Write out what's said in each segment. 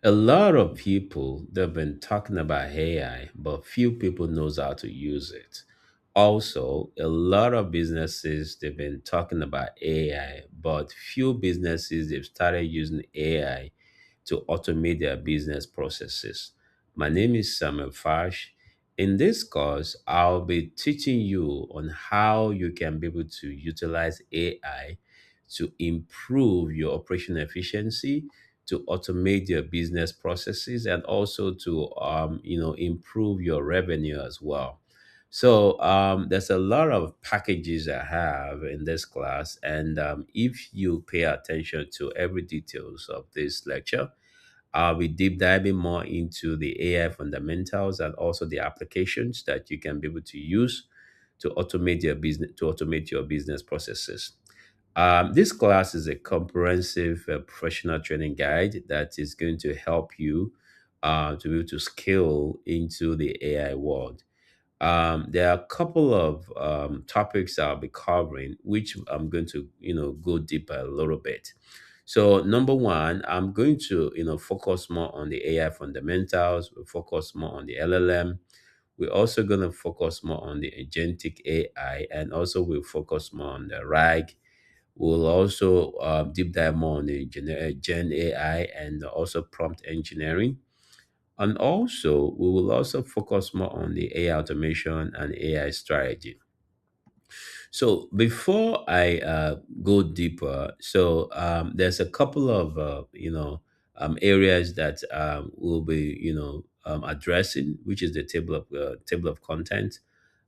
A lot of people they've been talking about AI, but few people knows how to use it. Also, a lot of businesses they've been talking about AI, but few businesses they've started using AI to automate their business processes. My name is Samuel Fash. In this course, I'll be teaching you on how you can be able to utilize AI to improve your operation efficiency, to automate your business processes, and also to improve your revenue as well. So there's a lot of packages I have in this class, and if you pay attention to every details of this lecture, I'll be deep diving more into the AI fundamentals and also the applications that you can be able to use to automate your business processes. This class is a comprehensive professional training guide that is going to help you to be able to scale into the AI world. There are a couple of topics I'll be covering, which I'm going to, go deeper a little bit. So, number one, I'm going to, focus more on the AI fundamentals. We'll focus more on the LLM. We're also going to focus more on the agentic AI, and also we'll focus more on the RAG. We'll also deep dive more on the Gen AI and also prompt engineering. And also, we will also focus more on the AI automation and AI strategy. So before I go deeper, there's a couple of areas that we'll be addressing, which is the table of content.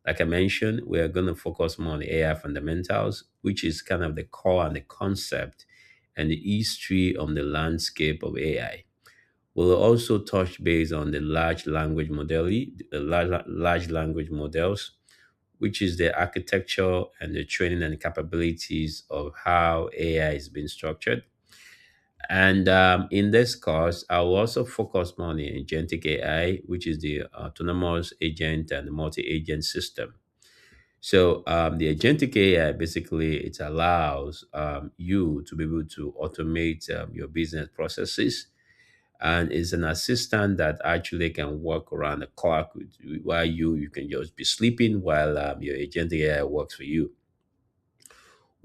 Like I mentioned, we're going to focus more on the AI fundamentals, which is kind of the core and the concept and the history of the landscape of AI. We'll also touch base on the large language models, which is the architecture and the training and capabilities of how AI is being structured. And in this course, I will also focus more on the agentic AI, which is the autonomous agent and multi-agent system. So the agentic AI basically it allows you to be able to automate your business processes, and is an assistant that actually can work around the clock while you can just be sleeping while your agentic AI works for you.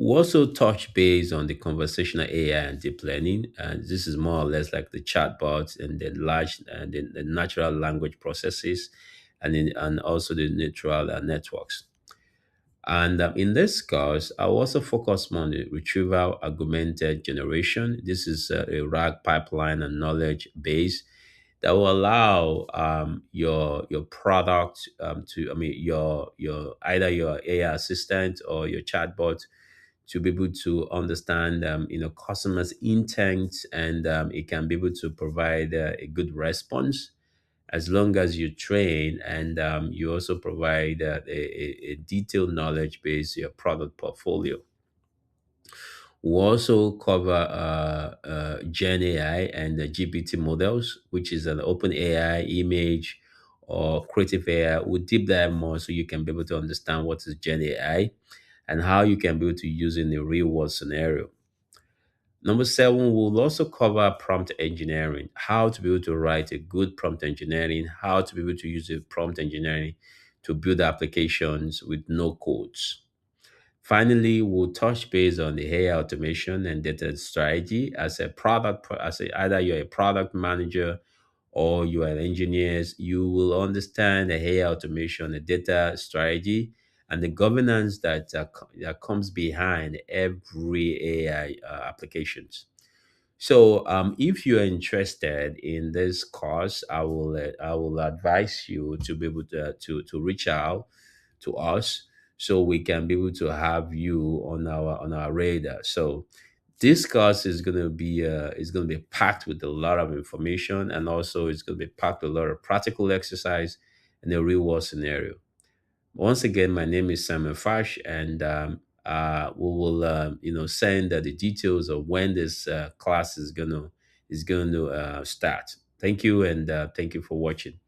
We also touch base on the conversational AI and deep learning, and this is more or less like the chatbots and the natural language processes, and also the natural networks. And in this course, I'll also focus more on the retrieval augmented generation. This is a RAG pipeline and knowledge base that will allow your product to, I mean, your either your AI assistant or your chatbot to be able to understand, customers' intent, and it can be able to provide a good response as long as you train and you also provide a detailed knowledge base your product portfolio. We also cover Gen AI and the GPT models, which is an open AI image or creative AI. We'll deep dive more so you can be able to understand what is Gen AI and how you can be able to use it in a real world scenario. Number seven, we'll also cover prompt engineering, how to be able to write a good prompt engineering, how to be able to use the prompt engineering to build applications with no codes. Finally, we'll touch base on the AI automation and data strategy as either you're a product manager or you are engineers, you will understand the AI automation, the data strategy, and the governance that comes behind every AI applications. So, if you're interested in this course, I will advise you to be able to reach out to us so we can be able to have you on our radar. So, this course is going to be packed with a lot of information, and also it's going to be packed with a lot of practical exercise in a real world scenario. Once again, my name is Simon Fash, and we will, send the details of when this class is going to start. Thank you, and thank you for watching.